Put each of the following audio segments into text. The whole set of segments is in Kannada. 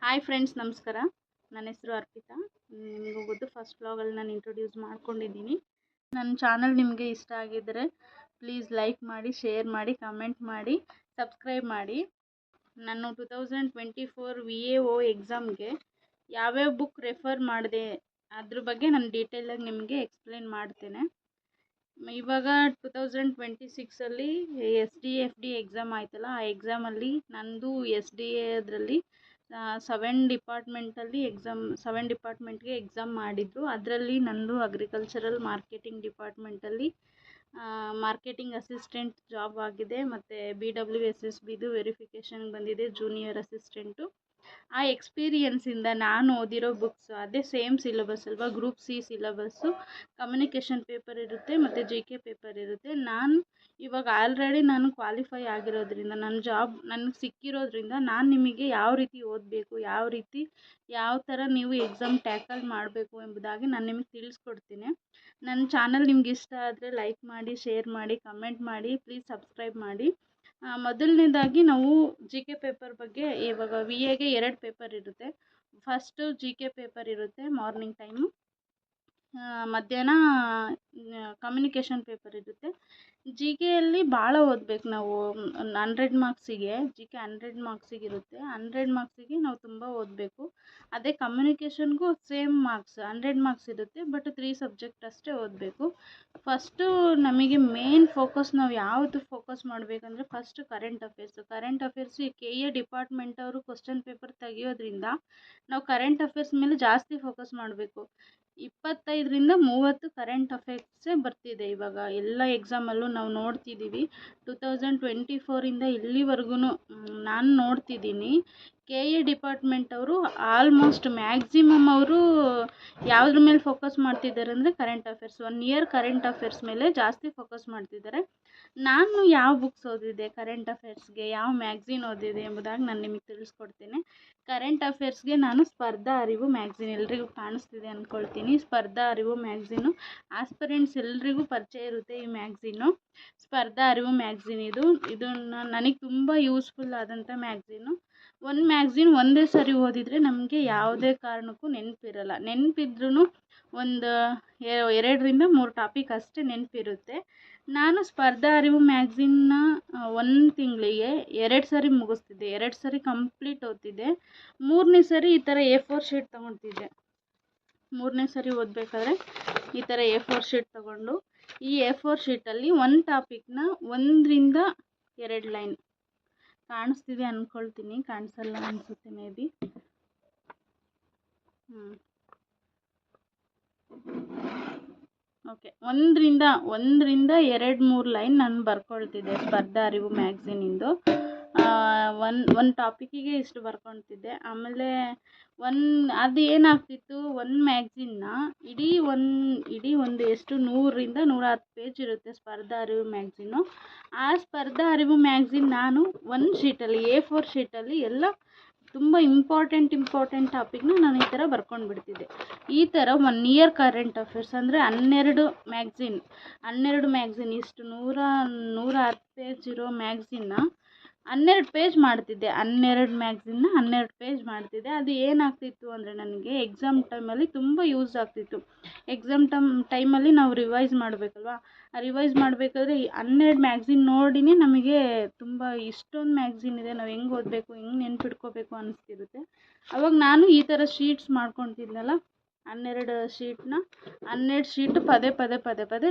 ಹಾಯ್ ಫ್ರೆಂಡ್ಸ್, ನಮಸ್ಕಾರ. ನನ್ನ ಹೆಸರು ಅರ್ಪಿತಾ. ನಿಮಗೂ ಗೊತ್ತು, ಫಸ್ಟ್ ವ್ಲಾಗಲ್ಲಿ ನಾನು ಇಂಟ್ರೊಡ್ಯೂಸ್ ಮಾಡ್ಕೊಂಡಿದ್ದೀನಿ. ನನ್ನ ಚಾನಲ್ ನಿಮಗೆ ಇಷ್ಟ ಆಗಿದ್ದರೆ ಪ್ಲೀಸ್ ಲೈಕ್ ಮಾಡಿ, ಶೇರ್ ಮಾಡಿ, ಕಮೆಂಟ್ ಮಾಡಿ, ಸಬ್ಸ್ಕ್ರೈಬ್ ಮಾಡಿ. ನಾನು 2024 VAO ಎಕ್ಸಾಮ್ಗೆ ಯಾವ್ಯಾವ ಬುಕ್ ರೆಫರ್ ಮಾಡಿದೆ ಅದ್ರ ಬಗ್ಗೆ ನಾನು ಡೀಟೇಲಾಗಿ ನಿಮಗೆ ಎಕ್ಸ್ಪ್ಲೇನ್ ಮಾಡ್ತೇನೆ. ಇವಾಗ 2026ಅಲ್ಲಿ SDFD ಎಕ್ಸಾಮ್ ಆಯ್ತಲ್ಲ, ಆ ಎಕ್ಸಾಮಲ್ಲಿ ನಂದು SDA ಅದರಲ್ಲಿ 7 ಡಿಪಾರ್ಟ್ಮೆಂಟ್ಗೆ ಎಕ್ಸಾಮ್ ಮಾಡಿದ್ರು. ಅದರಲ್ಲಿ ನಂದು ಅಗ್ರಿಕಲ್ಚರಲ್ ಮಾರ್ಕೆಟಿಂಗ್ ಡಿಪಾರ್ಟ್ಮೆಂಟಲ್ಲಿ ಮಾರ್ಕೆಟಿಂಗ್ ಅಸಿಸ್ಟೆಂಟ್ ಜಾಬ್ ಆಗಿದೆ. ಮತ್ತು BWSSBದು ವೆರಿಫಿಕೇಷನ್ಗೆ ಬಂದಿದೆ, ಜೂನಿಯರ್ ಅಸಿಸ್ಟೆಂಟು. ಆ ಎಕ್ಸ್ಪೀರಿಯನ್ಸಿಂದ ನಾನು ಓದಿರೋ ಬುಕ್ಸ್ ಅದೇ ಸೇಮ್ ಸಿಲೆಬಸ್ ಅಲ್ವಾ, group C syllabus. Communication paper ಇರುತ್ತೆ ಮತ್ತು GK ಪೇಪರ್ ಇರುತ್ತೆ. ನಾನು ಇವಾಗ ಆಲ್ರೆಡಿ ನಾನು ಕ್ವಾಲಿಫೈ ಆಗಿರೋದ್ರಿಂದ, ನನ್ನ ಜಾಬ್ ನನಗೆ ಸಿಕ್ಕಿರೋದ್ರಿಂದ ನಾನು ನಿಮಗೆ ಯಾವ ರೀತಿ ಓದಬೇಕು, ಯಾವ ಥರ ನೀವು ಎಕ್ಸಾಮ್ ಟ್ಯಾಕಲ್ ಮಾಡಬೇಕು ಎಂಬುದಾಗಿ ನಾನು ನಿಮಗೆ ತಿಳಿಸ್ಕೊಡ್ತೀನಿ. ನನ್ನ ಚಾನಲ್ ನಿಮ್ಗೆ ಇಷ್ಟ ಆದರೆ ಲೈಕ್ ಮಾಡಿ, ಶೇರ್ ಮಾಡಿ, ಕಮೆಂಟ್ ಮಾಡಿ, ಪ್ಲೀಸ್ ಸಬ್ಸ್ಕ್ರೈಬ್ ಮಾಡಿ. ಮೊದಲನೇದಾಗಿ ನಾವು GK ಪೇಪರ್ ಬಗ್ಗೆ, ಇವಾಗ VAಗೆ 2 ಪೇಪರ್ ಇರುತ್ತೆ. ಫಸ್ಟು GK ಪೇಪರ್ ಇರುತ್ತೆ ಮಾರ್ನಿಂಗ್ ಟೈಮು, ಮಧ್ಯಾಹ್ನ ಕಮ್ಯುನಿಕೇಷನ್ ಪೇಪರ್ ಇರುತ್ತೆ. GKಯಲ್ಲಿ ಭಾಳ ಓದಬೇಕು ನಾವು. 100 ಮಾರ್ಕ್ಸಿಗೆ GK 100 ಮಾರ್ಕ್ಸಿಗೆ ಇರುತ್ತೆ. 100 ಮಾರ್ಕ್ಸಿಗೆ ನಾವು ತುಂಬ ಓದಬೇಕು. ಅದೇ ಕಮ್ಯುನಿಕೇಷನ್ಗೂ ಸೇಮ್ ಮಾರ್ಕ್ಸ್ 100 ಮಾರ್ಕ್ಸ್ ಇರುತ್ತೆ, ಬಟ್ 3 ಸಬ್ಜೆಕ್ಟ್ ಅಷ್ಟೇ ಓದಬೇಕು. ಫಸ್ಟು ನಮಗೆ ಮೇನ್ ಫೋಕಸ್ ನಾವು ಯಾವುದು ಫೋಕಸ್ ಮಾಡಬೇಕಂದ್ರೆ, first current affairs KA department ಅವರು ಕ್ವಶನ್ ಪೇಪರ್ ತೆಗಿಯೋದ್ರಿಂದ ನಾವು ಕರೆಂಟ್ ಅಫೇರ್ಸ್ ಮೇಲೆ ಜಾಸ್ತಿ ಫೋಕಸ್ ಮಾಡಬೇಕು. 25ರಿಂದ 30 ಕರೆಂಟ್ ಅಫೇರ್ಸೇ ಬರ್ತಿದೆ ಇವಾಗ ಎಲ್ಲ ಎಕ್ಸಾಮಲ್ಲೂ ನಾವು ನೋಡ್ತಿದ್ದೀವಿ. 2024ಇಂದ ಇಲ್ಲಿವರೆಗೂ ನಾನು ನೋಡ್ತಿದ್ದೀನಿ. KA ಡಿಪಾರ್ಟ್ಮೆಂಟ್ ಅವರು ಆಲ್ಮೋಸ್ಟ್ ಮ್ಯಾಕ್ಸಿಮಮ್ ಅವರು ಯಾವುದ್ರ ಮೇಲೆ ಫೋಕಸ್ ಮಾಡ್ತಿದ್ದಾರೆ ಅಂದರೆ current affairs, 1 year current affairs ಮೇಲೆ ಜಾಸ್ತಿ ಫೋಕಸ್ ಮಾಡ್ತಿದ್ದಾರೆ. ನಾನು ಯಾವ ಬುಕ್ಸ್ ಓದಿದೆ ಕರೆಂಟ್ ಅಫೇರ್ಸ್ಗೆ, ಯಾವ ಮ್ಯಾಗ್ಝಿನ್ ಓದಿದೆ ಎಂಬುದಾಗಿ ನಾನು ನಿಮಗೆ ತಿಳಿಸ್ಕೊಡ್ತೇನೆ. ಕರೆಂಟ್ ಅಫೇರ್ಸ್ಗೆ ನಾನು ಸ್ಪರ್ಧಾ ಅರಿವು ಮ್ಯಾಗ್ಝಿನ್, ಎಲ್ರಿಗೂ ಕಾಣಿಸ್ತಿದೆ ಅಂದ್ಕೊಳ್ತೀನಿ. ಸ್ಪರ್ಧಾ ಅರಿವು ಮ್ಯಾಗ್ಝಿನು ಆಸ್ಪಿರೆಂಟ್ಸ್ ಎಲ್ರಿಗೂ ಪರಿಚಯ ಇರುತ್ತೆ ಈ ಮ್ಯಾಗ್ಝಿನ್ನು. ಸ್ಪರ್ಧಾ ಅರಿವು ಮ್ಯಾಗ್ಝಿನ್ ಇದು ನನಗೆ ತುಂಬ ಯೂಸ್ಫುಲ್ ಆದಂಥ ಮ್ಯಾಗ್ಝಿನ್ನು. ಒಂದು ಮ್ಯಾಗ್ಝಿನ್ ಒಂದೇ ಸರಿ ಓದಿದರೆ ನಮಗೆ ಯಾವುದೇ ಕಾರಣಕ್ಕೂ ನೆನಪಿರಲ್ಲ. ನೆನಪಿದ್ರೂ ಒಂದು 2ರಿಂದ 3 ಟಾಪಿಕ್ ಅಷ್ಟೇ ನೆನಪಿರುತ್ತೆ. ನಾನು ಸ್ಪರ್ಧಾ ಅರಿವು ಮ್ಯಾಗ್ಝಿನ್ನ 1 ತಿಂಗಳಿಗೆ 2 ಸರಿ ಮುಗಿಸ್ತಿದ್ದೆ, 2 ಸರಿ ಕಂಪ್ಲೀಟ್ ಓದ್ತಿದ್ದೆ. 3ನೇ ಸರಿ ಈ ಥರ A4 ಶೀಟ್ ತೊಗೊಳ್ತಿದ್ದೆ. 3ನೇ ಸರಿ ಓದಬೇಕಾದ್ರೆ ಈ ಥರ A4 ಶೀಟ್ ತೊಗೊಂಡು, ಈ A4 ಶೀಟಲ್ಲಿ ಒಂದು ಟಾಪಿಕ್ನ 1ರಿಂದ 2 ಲೈನ್ ಕಾಣಿಸ್ತಿದೆ ಅಂದ್ಕೊಳ್ತೀನಿ, ಕಾಣಿಸಲ್ಲ ಅನಿಸುತ್ತೆ ಮೇ ಬಿ. ಓಕೆ, 1ರಿಂದ 2-3 ಲೈನ್ ನಾನು ಬರ್ಕೊಳ್ತಿದ್ದೆ ಸ್ಪರ್ಧಾ ಅರಿವು ಮ್ಯಾಗ್ಝಿನಿಂದು. ಒಂದು ಟಾಪಿಕಿಗೆ ಇಷ್ಟು ಬರ್ಕೊಳ್ತಿದ್ದೆ. ಆಮೇಲೆ ಅದು ಏನಾಗ್ತಿತ್ತು, ಒಂದು ಮ್ಯಾಗ್ಝಿನ್ನ ಇಡೀ ಒಂದು ಎಷ್ಟು 100ರಿಂದ 110 ಪೇಜ್ ಇರುತ್ತೆ ಸ್ಪರ್ಧಾ ಅರಿವು ಮ್ಯಾಗ್ಝಿನ್ನು. ಆ ಸ್ಪರ್ಧಾ ಅರಿವು ಮ್ಯಾಗ್ಝಿನ್ ನಾನು ಒಂದು ಶೀಟಲ್ಲಿ A4 ಶೀಟಲ್ಲಿ ಎಲ್ಲ ತುಂಬ ಇಂಪಾರ್ಟೆಂಟ್ ಟಾಪಿಕ್ನ ನಾನು ಈ ಥರ ಬರ್ಕೊಂಡು ಬಿಡ್ತಿದ್ದೆ. ಈ ಥರ 1 ಇಯರ್ ಕರೆಂಟ್ ಅಫೇರ್ಸ್ ಅಂದರೆ 12 ಮ್ಯಾಗ್ಝಿನ್ ಇಷ್ಟು 110 ಪೇಜ್ ಇರೋ ಮ್ಯಾಗ್ಝಿನ್ನ 12 ಪೇಜ್ ಮಾಡ್ತಿದ್ದೆ. 12 ಮ್ಯಾಗ್ಝಿನ್ನ 12 ಪೇಜ್ ಮಾಡ್ತಿದ್ದೆ. ಅದು ಏನಾಗ್ತಿತ್ತು ಅಂದರೆ ನನಗೆ ಎಕ್ಸಾಮ್ ಟೈಮಲ್ಲಿ ತುಂಬ ಯೂಸ್ ಆಗ್ತಿತ್ತು. ಎಕ್ಸಾಮ್ ಟೈಮಲ್ಲಿ ನಾವು ರಿವೈಸ್ ಮಾಡಬೇಕಲ್ವಾ, ರಿವೈಸ್ ಮಾಡಬೇಕಾದ್ರೆ 12 ಮ್ಯಾಗ್ಝಿನ್ ನೋಡಿನೇ ನಮಗೆ ತುಂಬ ಇಷ್ಟೊಂದು ಮ್ಯಾಗ್ಝಿನ್ ಇದೆ, ನಾವು ಹೆಂಗೆ ಓದಬೇಕು, ಹೆಂಗೆ ನೆನ್ಪಿಟ್ಕೋಬೇಕು ಅನ್ನಿಸ್ತಿರುತ್ತೆ. ಅವಾಗ ನಾನು ಈ ಥರ ಶೀಟ್ಸ್ ಮಾಡ್ಕೊತಿದ್ನಲ್ಲ, 12 ಶೀಟು ಪದೇ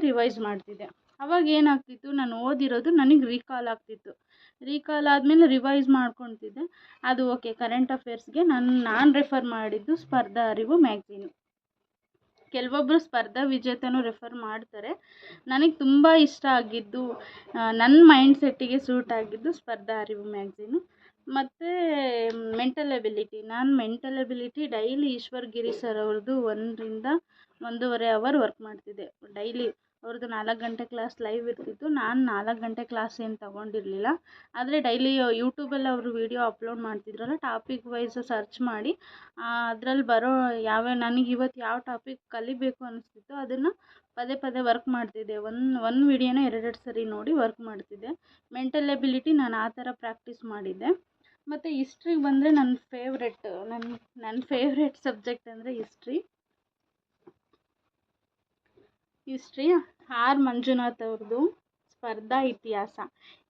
ರಿವೈಸ್ ಮಾಡ್ತಿದ್ದೆ. ಅವಾಗ ಏನಾಗ್ತಿತ್ತು, ನಾನು ಓದಿರೋದು ನನಗೆ ರೀಕಾಲ್ ಆಗ್ತಿತ್ತು. ರೀಕಾಲ್ ಆದಮೇಲೆ ರಿವೈಸ್ ಮಾಡ್ಕೊತಿದ್ದೆ. ಅದು ಓಕೆ. ಕರೆಂಟ್ ಅಫೇರ್ಸ್ಗೆ ನಾನು ರೆಫರ್ ಮಾಡಿದ್ದು ಸ್ಪರ್ಧಾ ಅರಿವು ಮ್ಯಾಗ್ಝಿನು. ಕೆಲವೊಬ್ಬರು ಸ್ಪರ್ಧಾ ವಿಜೇತನೂ ರೆಫರ್ ಮಾಡ್ತಾರೆ. ನನಗೆ ತುಂಬ ಇಷ್ಟ ಆಗಿದ್ದು, ನನ್ನ ಮೈಂಡ್ ಸೆಟ್ಟಿಗೆ ಸೂಟ್ ಆಗಿದ್ದು ಸ್ಪರ್ಧಾ ಅರಿವು ಮ್ಯಾಗ್ಝಿನು. ಮತ್ತು ಮೆಂಟಲ್ ಎಬಿಲಿಟಿ ಡೈಲಿ ಈಶ್ವರ್ ಗಿರಿ ಸರ್ ಅವ್ರದ್ದು 1ರಿಂದ 1.5 ಅವರ್ ವರ್ಕ್ ಮಾಡ್ತಿದ್ದೆ ಡೈಲಿ. ಅವ್ರದ್ದು 4 ಗಂಟೆ ಕ್ಲಾಸ್ ಲೈವ್ ಇರ್ತಿತ್ತು. ನಾನು 4 ಗಂಟೆ ಕ್ಲಾಸ್ ಏನು ತೊಗೊಂಡಿರಲಿಲ್ಲ, ಆದರೆ ಡೈಲಿ ಯೂಟ್ಯೂಬಲ್ಲಿ ಅವರು ವೀಡಿಯೋ ಅಪ್ಲೋಡ್ ಮಾಡ್ತಿದ್ರಲ್ಲ, ಟಾಪಿಕ್ ವೈಸ್ ಸರ್ಚ್ ಮಾಡಿ ಅದರಲ್ಲಿ ಬರೋ ನನಗೆ ಇವತ್ತು ಯಾವ ಟಾಪಿಕ್ ಕಲಿಬೇಕು ಅನಿಸ್ತಿತ್ತು ಅದನ್ನು ಪದೇ ವರ್ಕ್ ಮಾಡ್ತಿದ್ದೆ. ಒಂದು ವೀಡಿಯೋನ 2 ಸರಿ ನೋಡಿ ವರ್ಕ್ ಮಾಡ್ತಿದ್ದೆ. ಮೆಂಟಲ್ ಎಬಿಲಿಟಿ ನಾನು ಆ ಥರ ಪ್ರಾಕ್ಟೀಸ್ ಮಾಡಿದ್ದೆ. ಮತ್ತು ಹಿಸ್ಟ್ರಿಗೆ ಬಂದರೆ ನನ್ನ ಫೇವ್ರೆಟ್ ಸಬ್ಜೆಕ್ಟ್ ಅಂದರೆ ಹಿಸ್ಟ್ರಿ ಆರ್ ಮಂಜುನಾಥ್ ಅವ್ರದ್ದು ಸ್ಪರ್ಧಾ ಇತಿಹಾಸ.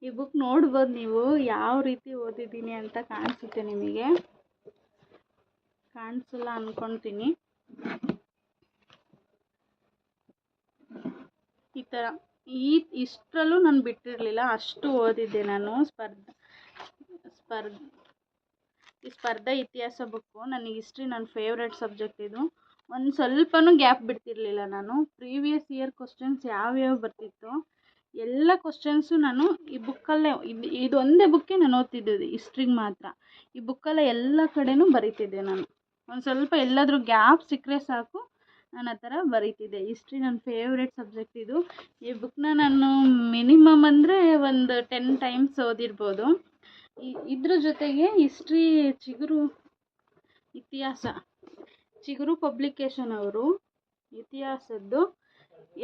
ಈ ಬುಕ್ ನೋಡ್ಬೋದು ನೀವು ಯಾವ ರೀತಿ ಓದಿದ್ದೀನಿ ಅಂತ ಕಾಣಿಸುತ್ತೆ ನಿಮಗೆ, ಕಾಣಿಸಲ್ಲ ಅಂದ್ಕೊಳ್ತೀನಿ. ಈ ಥರ ಇಷ್ಟರಲ್ಲೂ ನಾನು ಬಿಟ್ಟಿರಲಿಲ್ಲ, ಅಷ್ಟು ಓದಿದ್ದೆ ನಾನು. ಈ ಸ್ಪರ್ಧಾ ಇತಿಹಾಸ ಬುಕ್ಕು ನನಗೆ ಹಿಸ್ಟ್ರಿ ನನ್ನ ಫೇವ್ರೆಟ್ ಸಬ್ಜೆಕ್ಟ್. ಇದು ಒಂದು ಸ್ವಲ್ಪನೂ ಗ್ಯಾಪ್ ಬಿಡ್ತಿರಲಿಲ್ಲ ನಾನು. ಪ್ರೀವಿಯಸ್ ಇಯರ್ ಕ್ವಶನ್ಸ್ ಯಾವ್ಯಾವ ಬರ್ತಿತ್ತೋ ಎಲ್ಲ ಕ್ವಶನ್ಸು ನಾನು ಈ ಬುಕ್ಕಲ್ಲೇ, ಇದೊಂದೇ ಬುಕ್ಕೇ ನಾನು ಓದ್ತಿದ್ದೆ ಹಿಸ್ಟ್ರಿಗೆ ಮಾತ್ರ. ಈ ಬುಕ್ಕಲ್ಲೇ ಎಲ್ಲ ಕಡೆನೂ ಬರೀತಿದ್ದೆ ನಾನು. ಒಂದು ಸ್ವಲ್ಪ ಎಲ್ಲಾದರೂ ಗ್ಯಾಪ್ ಸಿಕ್ಕರೆ ಸಾಕು ನಾನು ಆ ಥರ ಬರೀತಿದ್ದೆ. ಹಿಸ್ಟ್ರಿ ನನ್ನ ಫೇವ್ರೆಟ್ ಸಬ್ಜೆಕ್ಟ್ ಇದು. ಈ ಬುಕ್ನ ನಾನು ಮಿನಿಮಮ್ ಅಂದರೆ ಒಂದು 10 ಟೈಮ್ಸ್ ಓದಿರ್ಬೋದು. ಇದ್ರ ಜೊತೆಗೆ ಹಿಸ್ಟ್ರಿ ಚಿಗುರು ಪಬ್ಲಿಕೇಶನ್ ಅವರು ಇತಿಹಾಸದ್ದು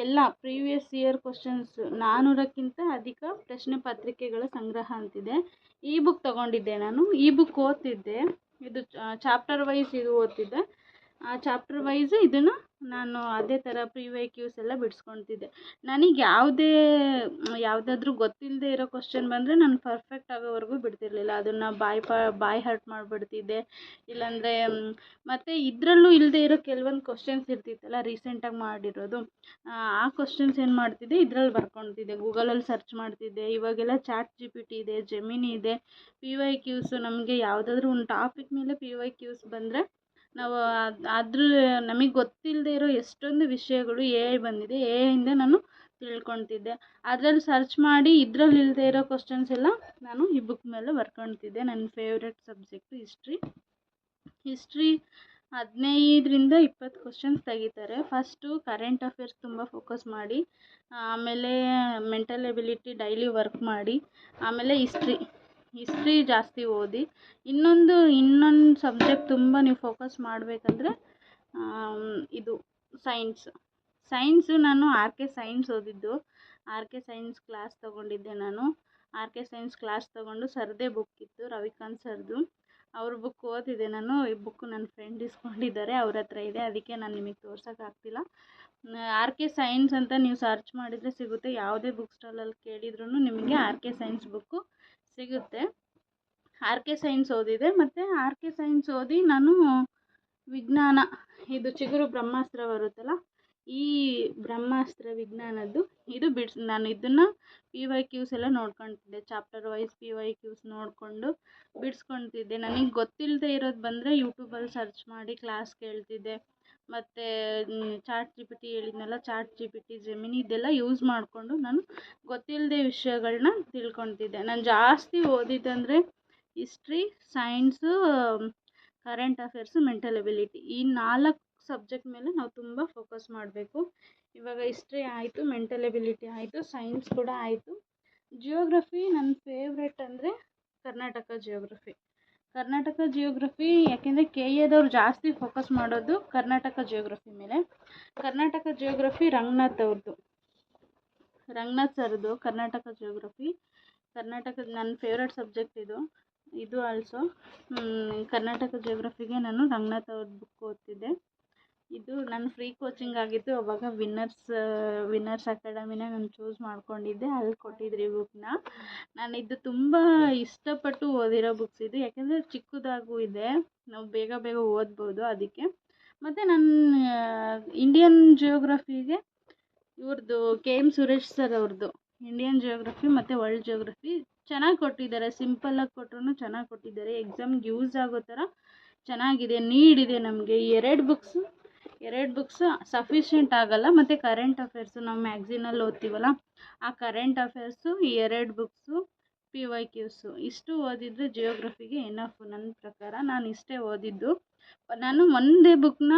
ಎಲ್ಲ ಪ್ರೀವಿಯಸ್ ಇಯರ್ ಕ್ವಶನ್ಸ್ 400ಕ್ಕಿಂತ ಅಧಿಕ ಪ್ರಶ್ನೆ ಪತ್ರಿಕೆಗಳ ಸಂಗ್ರಹ ಅಂತಿದೆ. ಈ ಬುಕ್ ತೊಗೊಂಡಿದ್ದೆ ನಾನು. ಈ ಬುಕ್ ಓದ್ತಿದ್ದೆ, ಇದು ಚಾಪ್ಟರ್ ವೈಸ್ ಇದು ಓದ್ತಿದ್ದೆ. ಆ ಚಾಪ್ಟರ್ ವೈಸ್ ಇದನ್ನು ನಾನು ಅದೇ ಥರ ಪ್ರಿವೈಕ್ಯೂಸ್ ಎಲ್ಲ ಬಿಡಿಸ್ಕೊತಿದ್ದೆ. ನನಗೆ ಯಾವುದಾದ್ರೂ ಗೊತ್ತಿಲ್ಲದೆ ಇರೋ ಕ್ವಶನ್ ಬಂದರೆ ನಾನು ಪರ್ಫೆಕ್ಟ್ ಆಗೋವರೆಗೂ ಬಿಡ್ತಿರಲಿಲ್ಲ. ಅದನ್ನು ಬಾಯ್ ಹರ್ಟ್ ಮಾಡಿಬಿಡ್ತಿದ್ದೆ. ಇಲ್ಲಾಂದರೆ ಮತ್ತು ಇದರಲ್ಲೂ ಇಲ್ಲದೆ ಇರೋ ಕೆಲವೊಂದು ಕ್ವಶನ್ಸ್ ಇರ್ತಿತ್ತಲ್ಲ ರೀಸೆಂಟಾಗಿ ಮಾಡಿರೋದು, ಆ ಕ್ವಶನ್ಸ್ ಏನು ಮಾಡ್ತಿದ್ದೆ, ಇದರಲ್ಲಿ ಬರ್ಕೊತಿದ್ದೆ, ಗೂಗಲಲ್ಲಿ ಸರ್ಚ್ ಮಾಡ್ತಿದ್ದೆ. ಇವಾಗೆಲ್ಲ ChatGPT ಇದೆ, ಜೆಮಿನಿ ಇದೆ. PYQs ನಮಗೆ ಯಾವುದಾದ್ರೂ ಒಂದು ಟಾಪಿಕ್ ಮೇಲೆ PYQs ಬಂದರೆ ನಾವು ನಮಗೆ ಗೊತ್ತಿಲ್ಲದೆ ಇರೋ ಎಷ್ಟೊಂದು ವಿಷಯಗಳು AI ಬಂದಿದೆ, AI ನಾನು ತಿಳ್ಕೊತಿದ್ದೆ. ಅದರಲ್ಲಿ ಸರ್ಚ್ ಮಾಡಿ ಇದರಲ್ಲಿ ಇಲ್ಲದೆ ಇರೋ ಕ್ವಶನ್ಸ್ ಎಲ್ಲ ನಾನು ಈ ಬುಕ್ ಮೇಲೆ ಬರ್ಕೊತಿದ್ದೆ. ನನ್ನ ಫೇವ್ರೆಟ್ ಸಬ್ಜೆಕ್ಟು ಹಿಸ್ಟ್ರಿ 15ರಿಂದ 20 ಕ್ವಶನ್ಸ್ ತೆಗಿತಾರೆ. ಫಸ್ಟು ಕರೆಂಟ್ ಅಫೇರ್ಸ್ ತುಂಬ ಫೋಕಸ್ ಮಾಡಿ, ಆಮೇಲೆ ಮೆಂಟಲ್ ಎಬಿಲಿಟಿ ಡೈಲಿ ವರ್ಕ್ ಮಾಡಿ, ಆಮೇಲೆ ಹಿಸ್ಟ್ರಿ ಜಾಸ್ತಿ ಓದಿ. ಇನ್ನೊಂದು ಸಬ್ಜೆಕ್ಟ್ ತುಂಬ ನೀವು ಫೋಕಸ್ ಮಾಡಬೇಕಂದ್ರೆ ಇದು ಸೈನ್ಸು. ನಾನು RK ಸೈನ್ಸ್ ಓದಿದ್ದು. RK ಸೈನ್ಸ್ ಕ್ಲಾಸ್ ತೊಗೊಂಡಿದ್ದೆ ನಾನು. RK ಸೈನ್ಸ್ ಕ್ಲಾಸ್ ತೊಗೊಂಡು ಸರ್ದೇ ಬುಕ್ ಇತ್ತು, ರವಿಕಾಂತ್ ಸರ್ದು. ಅವ್ರ ಬುಕ್ ಓದಿದೆ ನಾನು. ಈ ಬುಕ್ಕು ನನ್ನ ಫ್ರೆಂಡ್ ಇಸ್ಕೊಂಡಿದ್ದಾರೆ, ಅವ್ರ ಹತ್ರ ಇದೆ, ಅದಕ್ಕೆ ನಾನು ನಿಮಗೆ ತೋರ್ಸೋಕ್ಕಾಗ್ತಿಲ್ಲ. RK ಸೈನ್ಸ್ ಅಂತ ನೀವು ಸರ್ಚ್ ಮಾಡಿದರೆ ಸಿಗುತ್ತೆ. ಯಾವುದೇ ಬುಕ್ ಸ್ಟಾಲಲ್ಲಿ ಕೇಳಿದ್ರೂ ನಿಮಗೆ RK ಸೈನ್ಸ್ ಬುಕ್ಕು ಸಿಗುತ್ತೆ. RK ಸೈನ್ಸ್ ಓದಿದೆ. ಮತ್ತು RK ಸೈನ್ಸ್ ಓದಿ ನಾನು ವಿಜ್ಞಾನ, ಇದು ಚಿಗುರು ಬ್ರಹ್ಮಾಸ್ತ್ರ ಬರುತ್ತಲ್ಲ, ಈ ಬ್ರಹ್ಮಾಸ್ತ್ರ ವಿಜ್ಞಾನದ್ದು ನಾನು ಇದನ್ನು PYQs ಎಲ್ಲ ನೋಡ್ಕೊತಿದ್ದೆ. ಚಾಪ್ಟರ್ ವೈಸ್ PYQs ನೋಡಿಕೊಂಡು ಬಿಡಿಸ್ಕೊತಿದ್ದೆ. ನನಗೆ ಗೊತ್ತಿಲ್ಲದೆ ಇರೋದು ಬಂದರೆ ಯೂಟ್ಯೂಬಲ್ಲಿ ಸರ್ಚ್ ಮಾಡಿ ಕ್ಲಾಸ್ ಕೇಳ್ತಿದ್ದೆ. ಮತ್ತು ChatGPT ಹೇಳಿದ್ನಲ್ಲ, ChatGPT, ಜೆಮಿನಿ ಇದೆಲ್ಲ ಯೂಸ್ ಮಾಡಿಕೊಂಡು ನಾನು ಗೊತ್ತಿಲ್ಲದೆ ವಿಷಯಗಳನ್ನ ತಿಳ್ಕೊತಿದ್ದೆ. ನಾನು ಜಾಸ್ತಿ ಓದಿದ್ದಂದರೆ history, science, current affairs, mental ability, ಈ 4 ಸಬ್ಜೆಕ್ಟ್ ಮೇಲೆ ನಾವು ತುಂಬ ಫೋಕಸ್ ಮಾಡಬೇಕು. ಇವಾಗ ಹಿಸ್ಟ್ರಿ ಆಯಿತು, ಮೆಂಟಲ್ ಎಬಿಲಿಟಿ ಆಯಿತು, ಸೈನ್ಸ್ ಕೂಡ ಆಯಿತು. ಜಿಯೋಗ್ರಫಿ ನನ್ನ ಫೇವ್ರೆಟ್ ಅಂದರೆ ಕರ್ನಾಟಕ ಜಿಯೋಗ್ರಫಿ. ಯಾಕೆಂದರೆ KAದವ್ರು ಜಾಸ್ತಿ ಫೋಕಸ್ ಮಾಡೋದು ಕರ್ನಾಟಕ ಜಿಯೋಗ್ರಫಿ ಮೇಲೆ. ಕರ್ನಾಟಕ ಜಿಯೋಗ್ರಫಿ ರಂಗನಾಥ್ ಸರ್ದು ಕರ್ನಾಟಕ ಜಿಯೋಗ್ರಫಿ. ನನ್ನ ಫೇವ್ರೆಟ್ ಸಬ್ಜೆಕ್ಟ್ ಇದು ಆಲ್ಸೋ. ಕರ್ನಾಟಕ ಜಿಯೋಗ್ರಫಿಗೆ ನಾನು ರಂಗನಾಥ್ ಅವ್ರದ್ದು ಬುಕ್ ಓದ್ತಿದ್ದೆ. ಇದು ನನ್ನ ಫ್ರೀ ಕೋಚಿಂಗ್ ಆಗಿತ್ತು. ಅವಾಗ ವಿನ್ನರ್ಸ್ ಅಕಾಡೆಮಿನ ನಾನು ಚೂಸ್ ಮಾಡ್ಕೊಂಡಿದ್ದೆ, ಅಲ್ಲಿ ಕೊಟ್ಟಿದ್ರು ಈ ಬುಕ್ನ. ನಾನು ಇದು ತುಂಬ ಇಷ್ಟಪಟ್ಟು ಓದಿರೋ ಬುಕ್ಸ್ ಇದು. ಯಾಕೆಂದರೆ ಚಿಕ್ಕದಾಗೂ ಇದೆ, ನಾವು ಬೇಗ ಓದ್ಬೋದು ಅದಕ್ಕೆ. ಮತ್ತು ನನ್ನ ಇಂಡಿಯನ್ ಜಿಯೋಗ್ರಫಿಗೆ ಇವ್ರದ್ದು KM ಸುರೇಶ್ ಸರ್ ಅವ್ರದ್ದು ಇಂಡಿಯನ್ ಜಿಯೋಗ್ರಫಿ ಮತ್ತು ವರ್ಲ್ಡ್ ಜಿಯೋಗ್ರಫಿ ಚೆನ್ನಾಗಿ ಕೊಟ್ಟಿದ್ದಾರೆ. ಸಿಂಪಲ್ಲಾಗಿ ಕೊಟ್ಟರು ಚೆನ್ನಾಗಿ ಕೊಟ್ಟಿದ್ದಾರೆ. ಎಕ್ಸಾಮ್ಗೆ ಯೂಸ್ ಆಗೋ ಥರ ಚೆನ್ನಾಗಿದೆ, ನೀಡಿದೆ ನಮಗೆ. ಎರಡು ಬುಕ್ಸ್ ಸಫಿಷಿಯೆಂಟ್ ಆಗಲ್ಲ. ಮತ್ತು ಕರೆಂಟ್ ಅಫೇರ್ಸು ನಾವು ಮ್ಯಾಗ್ಝಿನಲ್ಲಿ ಓದ್ತೀವಲ್ಲ, ಆ ಕರೆಂಟ್ ಅಫೇರ್ಸು 2 ಬುಕ್ಸು, PYQs ಇಷ್ಟು ಓದಿದರೆ ಜಿಯೋಗ್ರಫಿಗೆ ಎನಫ್. ನನ್ನ ಪ್ರಕಾರ ನಾನು ಇಷ್ಟೇ ಓದಿದ್ದು. ನಾನು ಒಂದೇ ಬುಕ್ನ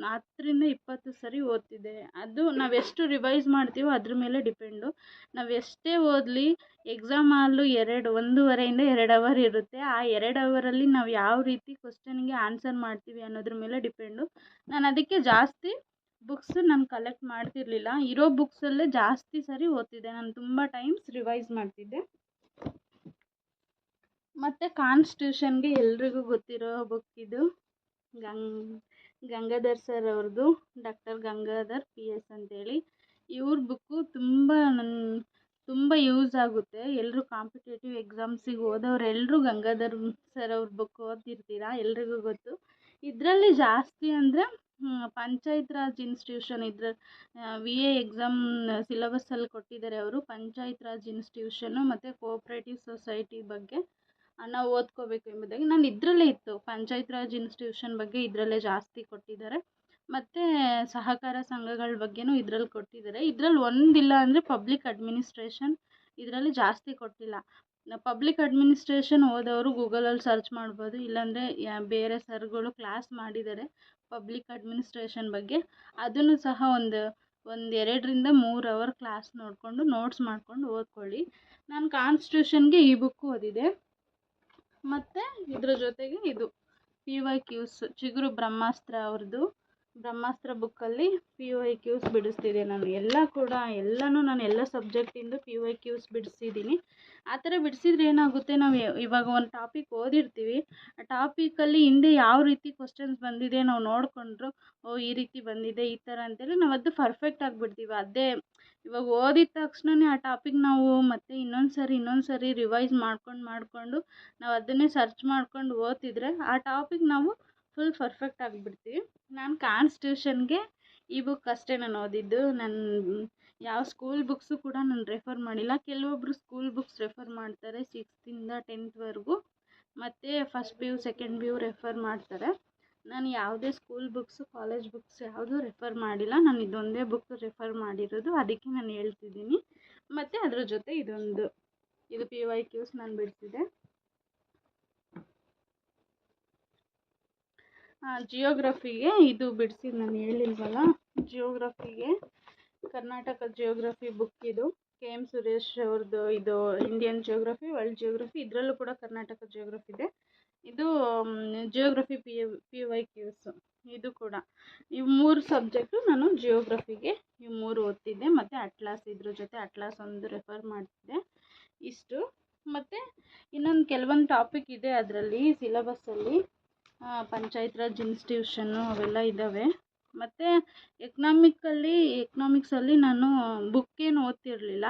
10ರಿಂದ 20 ಸರಿ ಓದ್ತಿದ್ದೆ. ಅದು ನಾವೆಷ್ಟು ರಿವೈಸ್ ಮಾಡ್ತೀವೋ ಅದ್ರ ಮೇಲೆ ಡಿಪೆಂಡು. ನಾವು ಎಷ್ಟೇ ಓದಲಿ, ಎಕ್ಸಾಮ್ ಹಾಲು 1.5ರಿಂದ 2 ಅವರ್ ಇರುತ್ತೆ. ಆ 2 ಅವರಲ್ಲಿ ನಾವು ಯಾವ ರೀತಿ ಕ್ವಶನ್ಗೆ ಆನ್ಸರ್ ಮಾಡ್ತೀವಿ ಅನ್ನೋದ್ರ ಮೇಲೆ ಡಿಪೆಂಡು. ನಾನು ಅದಕ್ಕೆ ಜಾಸ್ತಿ ಬುಕ್ಸ್ ನಾನು ಕಲೆಕ್ಟ್ ಮಾಡ್ತಿರಲಿಲ್ಲ. ಇರೋ ಬುಕ್ಸಲ್ಲೇ ಜಾಸ್ತಿ ಸರಿ ಓದ್ತಿದ್ದೆ. ನಾನು ತುಂಬ ಟೈಮ್ಸ್ ರಿವೈಸ್ ಮಾಡ್ತಿದ್ದೆ. ಮತ್ತು ಕಾನ್ಸ್ಟಿಟ್ಯೂಷನ್ಗೆ ಎಲ್ರಿಗೂ ಗೊತ್ತಿರೋ ಬುಕ್ ಇದು ಗಂಗಾಧರ್ ಸರ್ ಅವ್ರದ್ದು, ಡಾಕ್ಟರ್ ಗಂಗಾಧರ್ PS ಅಂತೇಳಿ. ಇವ್ರ ಬುಕ್ಕು ತುಂಬ ಯೂಸ್ ಆಗುತ್ತೆ. ಎಲ್ಲರೂ ಕಾಂಪಿಟೇಟಿವ್ ಎಕ್ಸಾಮ್ಸಿಗೆ ಓದೋರೆಲ್ಲರೂ ಗಂಗಾಧರ್ ಸರ್ ಅವ್ರ ಬುಕ್ ಓದಿರ್ತೀರ, ಎಲ್ರಿಗೂ ಗೊತ್ತು. ಇದರಲ್ಲಿ ಜಾಸ್ತಿ ಅಂದರೆ panchayat raj institution VA exam ಸಿಲಬಸ್ಸಲ್ಲಿ ಕೊಟ್ಟಿದ್ದಾರೆ ಅವರು. ಪಂಚಾಯತ್ ರಾಜ್ ಇನ್ಸ್ಟಿಟ್ಯೂಷನ್ನು ಮತ್ತು ಕೋಆಪ್ರೇಟಿವ್ ಸೊಸೈಟಿ ಬಗ್ಗೆ ನಾವು ಓದ್ಕೋಬೇಕು ಎಂಬುದಾಗಿ ನಾನು ಇದರಲ್ಲೇ ಇತ್ತು. ಪಂಚಾಯತ್ ರಾಜ್ ಇನ್ಸ್ಟಿಟ್ಯೂಷನ್ ಬಗ್ಗೆ ಇದರಲ್ಲೇ ಜಾಸ್ತಿ ಕೊಟ್ಟಿದ್ದಾರೆ, ಮತ್ತು ಸಹಕಾರ ಸಂಘಗಳ ಬಗ್ಗೆನೂ ಇದರಲ್ಲಿ ಕೊಟ್ಟಿದ್ದಾರೆ. ಇದರಲ್ಲಿ ಒಂದಿಲ್ಲ ಅಂದರೆ ಪಬ್ಲಿಕ್ ಅಡ್ಮಿನಿಸ್ಟ್ರೇಷನ್ ಇದರಲ್ಲಿ ಜಾಸ್ತಿ ಕೊಟ್ಟಿಲ್ಲ. ಪಬ್ಲಿಕ್ ಅಡ್ಮಿನಿಸ್ಟ್ರೇಷನ್ ಓದೋರು ಗೂಗಲಲ್ಲಿ ಸರ್ಚ್ ಮಾಡ್ಬೋದು, ಇಲ್ಲಾಂದರೆ ಬೇರೆ ಸರ್ಗಳು ಕ್ಲಾಸ್ ಮಾಡಿದ್ದಾರೆ ಪಬ್ಲಿಕ್ ಅಡ್ಮಿನಿಸ್ಟ್ರೇಷನ್ ಬಗ್ಗೆ. ಅದನ್ನು ಸಹ ಒಂದು 2-3 ಅವರ್ ಕ್ಲಾಸ್ ನೋಡಿಕೊಂಡು ನೋಟ್ಸ್ ಮಾಡ್ಕೊಂಡು ಓದ್ಕೊಳ್ಳಿ. ನಾನು ಕಾನ್ಸ್ಟಿಟ್ಯೂಷನ್ಗೆ ಈ ಬುಕ್ ಓದಿದೆ. ಮತ್ತು ಇದ್ರ ಜೊತೆಗೆ ಇದು PYQs ಚಿಗುರು ಬ್ರಹ್ಮಾಸ್ತ್ರ ಅವ್ರದ್ದು. ಬ್ರಹ್ಮಾಸ್ತ್ರ ಬುಕ್ಕಲ್ಲಿ PYQs ಬಿಡಿಸ್ತಿದ್ದೆ ನಾನು. ಎಲ್ಲನೂ ನಾನು ಎಲ್ಲ ಸಬ್ಜೆಕ್ಟಿಂದು PYQs ಬಿಡಿಸಿದ್ದೀನಿ. ಆ ಥರ ಬಿಡಿಸಿದ್ರೆ ಏನಾಗುತ್ತೆ, ನಾವು ಇವಾಗ ಒಂದು ಟಾಪಿಕ್ ಓದಿರ್ತೀವಿ, ಆ ಟಾಪಿಕಲ್ಲಿ ಹಿಂದೆ ಯಾವ ರೀತಿ ಕ್ವಶನ್ಸ್ ಬಂದಿದೆ ನಾವು ನೋಡಿಕೊಂಡ್ರು, ಈ ರೀತಿ ಬಂದಿದೆ ಈ ಥರ ಅಂತೇಳಿ ನಾವು ಅದು ಪರ್ಫೆಕ್ಟ್ ಆಗಿಬಿಡ್ತೀವಿ. ಅದೇ ಇವಾಗ ಓದಿದ ತಕ್ಷಣವೇ ಆ ಟಾಪಿಕ್ ನಾವು ಮತ್ತೆ ಇನ್ನೊಂದು ಸರಿ ರಿವೈಸ್ ಮಾಡ್ಕೊಂಡು ನಾವು ಅದನ್ನೇ ಸರ್ಚ್ ಮಾಡ್ಕೊಂಡು ಓದ್ತಿದ್ರೆ ಆ ಟಾಪಿಕ್ ನಾವು ಫುಲ್ ಪರ್ಫೆಕ್ಟ್ ಆಗಿಬಿಡ್ತೀವಿ. ನಾನು ಕಾನ್ಸ್ಟಿಟ್ಯೂಷನ್ಗೆ ಈ ಬುಕ್ ಅಷ್ಟೇ ನಾನು ಓದಿದ್ದು. ಯಾವ ಸ್ಕೂಲ್ ಬುಕ್ಸು ಕೂಡ ನಾನು ರೆಫರ್ ಮಾಡಿಲ್ಲ. ಕೆಲವೊಬ್ಬರು ಸ್ಕೂಲ್ ಬುಕ್ಸ್ ರೆಫರ್ ಮಾಡ್ತಾರೆ 6th-ಇಂದ 10th ಮತ್ತು first PU second PU refer ಮಾಡ್ತಾರೆ. ನಾನು ಯಾವುದೇ ಸ್ಕೂಲ್ ಬುಕ್ಸು ಕಾಲೇಜ್ ಬುಕ್ಸ್ ಯಾವುದೂ ರೆಫರ್ ಮಾಡಿಲ್ಲ. ನಾನು ಇದೊಂದೇ ಬುಕ್ ರೆಫರ್ ಮಾಡಿರೋದು, ಅದಕ್ಕೆ ನಾನು ಹೇಳ್ತಿದ್ದೀನಿ. ಮತ್ತು ಅದ್ರ ಜೊತೆ ಇದು PYQs ನಾನು ಬಿಡಿಸಿದೆ. ಜಿಯೋಗ್ರಫಿಗೆ ಇದು ಬಿಡಿಸಿದ್ದು ನಾನು ಹೇಳಿಲ್ವಲ್ಲ, ಜಿಯೋಗ್ರಫಿಗೆ ಕರ್ನಾಟಕ ಜಿಯೋಗ್ರಫಿ ಬುಕ್ ಇದು KM ಸುರೇಶ್ ಅವ್ರದ್ದು. ಇದು ಇಂಡಿಯನ್ ಜಿಯೋಗ್ರಫಿ, ವರ್ಲ್ಡ್ ಜಿಯೋಗ್ರಫಿ, ಇದರಲ್ಲೂ ಕೂಡ ಕರ್ನಾಟಕ ಜಿಯೋಗ್ರಫಿ ಇದೆ. ಇದು ಜಿಯೋಗ್ರಫಿ PYQs ಇದು ಕೂಡ. ಇವು 3 ಸಬ್ಜೆಕ್ಟು ನಾನು ಜಿಯೋಗ್ರಫಿಗೆ ಇವು 3 ಓದ್ತಿದ್ದೆ. ಮತ್ತು ಅಟ್ಲಾಸ್, ಇದ್ರ ಜೊತೆ ಅಟ್ಲಾಸ್ ಒಂದು ರೆಫರ್ ಮಾಡ್ತಿದ್ದೆ. ಇಷ್ಟು. ಮತ್ತು ಇನ್ನೊಂದು ಕೆಲವೊಂದು ಟಾಪಿಕ್ ಇದೆ ಅದರಲ್ಲಿ ಸಿಲಬಸ್ಸಲ್ಲಿ, ಪಂಚಾಯತ್ ರಾಜ್ ಇನ್ಸ್ಟಿಟ್ಯೂಷನ್ನು ಅವೆಲ್ಲ ಇದ್ದಾವೆ. ಮತ್ತು ಎಕನಾಮಿಕ್ಸಲ್ಲಿ ನಾನು ಬುಕ್ಕೇನು ಓದ್ತಿರಲಿಲ್ಲ.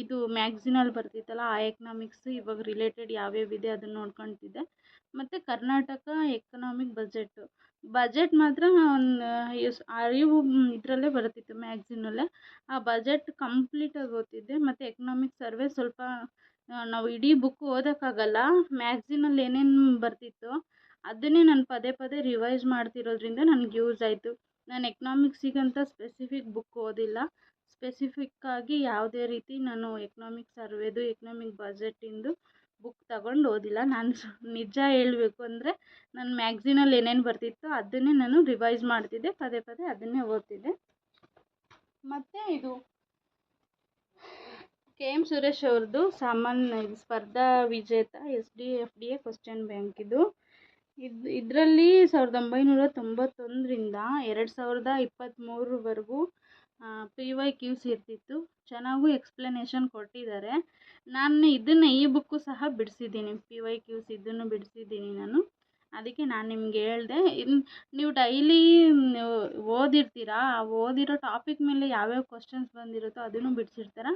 ಇದು ಮ್ಯಾಗ್ಝಿನಲ್ಲಿ ಬರ್ತಿತ್ತಲ್ಲ ಆ ಎಕನಾಮಿಕ್ಸ್ ಇವಾಗ ರಿಲೇಟೆಡ್ ಯಾವ್ಯಾವಿದೆ ಅದನ್ನು ನೋಡ್ಕೊತಿದ್ದೆ. ಮತ್ತು ಕರ್ನಾಟಕ ಎಕನಾಮಿಕ್ ಬಜೆಟ್ ಮಾತ್ರ ಅರಿವು ಇದರಲ್ಲೇ ಬರ್ತಿತ್ತು ಮ್ಯಾಗ್ಝಿನಲ್ಲೇ. ಆ ಬಜೆಟ್ ಕಂಪ್ಲೀಟಾಗಿ ಓದ್ತಿದ್ದೆ. ಮತ್ತು ಎಕನಾಮಿಕ್ ಸರ್ವೆ ಸ್ವಲ್ಪ ನಾವು ಇಡೀ ಬುಕ್ ಓದೋಕ್ಕಾಗಲ್ಲ, ಮ್ಯಾಗ್ಝಿನಲ್ಲಿ ಏನೇನು ಬರ್ತಿತ್ತೋ ಅದನ್ನೇ ನಾನು ಪದೇ ರಿವೈಸ್ ಮಾಡ್ತಿರೋದ್ರಿಂದ ನನಗೆ ಯೂಸ್ ಆಯಿತು. ನಾನು ಎಕನಾಮಿಕ್ಸಿಗಂತ ಸ್ಪೆಸಿಫಿಕ್ ಬುಕ್ ಓದಿಲ್ಲ. ಸ್ಪೆಸಿಫಿಕ್ಕಾಗಿ ಯಾವುದೇ ರೀತಿ ನಾನು ಎಕನಾಮಿಕ್ ಸರ್ವೇದು ಎಕನಾಮಿಕ್ ಬಜೆಟಿಂದು ಬುಕ್ ತಗೊಂಡು ಓದಿಲ್ಲ. ನಾನು ನಿಜ ಹೇಳಬೇಕು ಅಂದರೆ ನಾನು ಮ್ಯಾಗ್ಝಿನಲ್ಲಿ ಏನೇನು ಬರ್ತಿತ್ತೋ ಅದನ್ನೇ ನಾನು ರಿವೈಸ್ ಮಾಡ್ತಿದ್ದೆ, ಪದೇ ಅದನ್ನೇ ಓದ್ತಿದ್ದೆ. ಮತ್ತು ಇದು KM ಸುರೇಶ್ ಅವ್ರದ್ದು ಸಾಮಾನ್ಯ ಸ್ಪರ್ಧಾ ವಿಜೇತ SDFDA ಕ್ವಶನ್ ಬ್ಯಾಂಕ್ ಇದರಲ್ಲಿ 1991ರಿಂದ 2023ವರೆಗೂ PYQs ಇರ್ತಿತ್ತು. ಚೆನ್ನಾಗೂ ಎಕ್ಸ್ಪ್ಲನೇಷನ್ ಕೊಟ್ಟಿದ್ದಾರೆ. ನಾನು ಈ ಬುಕ್ಕು ಸಹ ಬಿಡಿಸಿದ್ದೀನಿ, PYQs ಇದನ್ನು ಬಿಡಿಸಿದ್ದೀನಿ ನಾನು. ಅದಕ್ಕೆ ನಾನು ನಿಮ್ಗೆ ಹೇಳಿದೆ, ನೀವು ಡೈಲಿ ಓದಿರ್ತೀರಾ, ಓದಿರೋ ಟಾಪಿಕ್ ಮೇಲೆ ಯಾವ್ಯಾವ ಕ್ವಶನ್ಸ್ ಬಂದಿರುತ್ತೋ ಅದನ್ನು ಬಿಡಿಸಿರ್ತೀರ.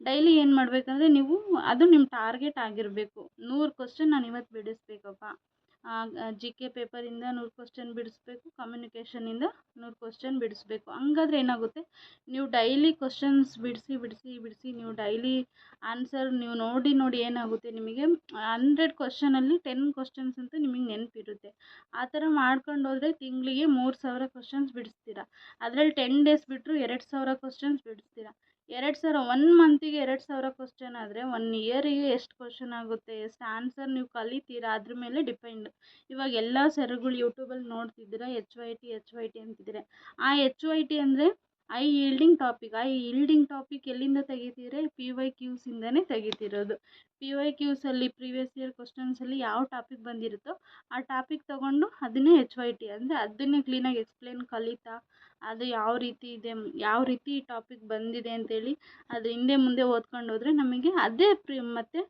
ಡೈಲಿ ಏನು ಮಾಡಬೇಕಂದ್ರೆ ನೀವು ಅದು ನಿಮ್ಮ ಟಾರ್ಗೆಟ್ ಆಗಿರಬೇಕು. 100 ಕ್ವಶನ್ ನಾನು ಇವತ್ತು ಬಿಡಿಸ್ಬೇಕಪ್ಪ, GK ಪೇಪರಿಂದ 100 ಕ್ವಶನ್ ಬಿಡಿಸ್ಬೇಕು, ಕಮ್ಯುನಿಕೇಷನಿಂದ 100 ಕ್ವಶನ್ ಬಿಡಿಸ್ಬೇಕು. ಹಂಗಾದ್ರೆ ಏನಾಗುತ್ತೆ, ನೀವು ಡೈಲಿ ಕ್ವಶನ್ಸ್ ಬಿಡಿಸಿ ನೀವು ಡೈಲಿ ಆನ್ಸರ್ ನೀವು ನೋಡಿ ಏನಾಗುತ್ತೆ, ನಿಮಗೆ 100 ಕ್ವಶನಲ್ಲಿ 10 ಕ್ವಶನ್ಸ್ ಅಂತೂ ನಿಮಗೆ ನೆನಪಿರುತ್ತೆ. ಆ ಥರ ಮಾಡ್ಕೊಂಡು ಹೋದರೆ ತಿಂಗಳಿಗೆ 3000 ಕ್ವಶನ್ಸ್ ಬಿಡಿಸ್ತೀರಾ. ಅದರಲ್ಲಿ 10 ಡೇಸ್ ಬಿಟ್ಟರು 2000 ಕ್ವಶನ್ಸ್ ಬಿಡಿಸ್ತೀರಾ. 1 ಮಂತಿಗೆ 2000 ಕ್ವಶನ್ ಆದರೆ 1 ಇಯರಿಗೆ ಎಷ್ಟು ಕ್ವಶನ್ ಆಗುತ್ತೆ, ಎಷ್ಟು ಆನ್ಸರ್ ನೀವು ಕಲಿತೀರಾ ಅದ್ರ ಮೇಲೆ ಡಿಪೆಂಡ್. ಇವಾಗ ಎಲ್ಲ ಸರ್ಗಳು ಯೂಟ್ಯೂಬಲ್ಲಿ ನೋಡ್ತಿದ್ದೀರಾ HYT ಅಂತಿದ್ದಾರೆ. ಆ HYT ಅಂದರೆ ಹೈ ಈಲ್ಡಿಂಗ್ ಟಾಪಿಕ್ ಎಲ್ಲಿಂದ ತೆಗಿತೀರಾ, PYQಸಿಂದನೇ ತೆಗಿತಿರೋದು. PYQಸಲ್ಲಿ ಪ್ರೀವಿಯಸ್ ಇಯರ್ ಕ್ವಶನ್ಸಲ್ಲಿ ಯಾವ ಟಾಪಿಕ್ ಬಂದಿರುತ್ತೋ ಆ ಟಾಪಿಕ್ ತೊಗೊಂಡು ಅದನ್ನೇ HYT ಅಂದರೆ ಅದನ್ನೇ ಕ್ಲೀನಾಗಿ ಎಕ್ಸ್ಪ್ಲೇನ್ ಕಲಿತಾ ಅದು ಯಾವ ರೀತಿ ಇದೆ, ಯಾವ ರೀತಿ ಟಾಪಿಕ್ ಬಂದಿದೆ ಅಂತೇಳಿ ಅದು ಹಿಂದೆ ಮುಂದೆ ಓದ್ಕೊಂಡು ಹೋದರೆ ನಮಗೆ ಅದೇ ಮತ್ತು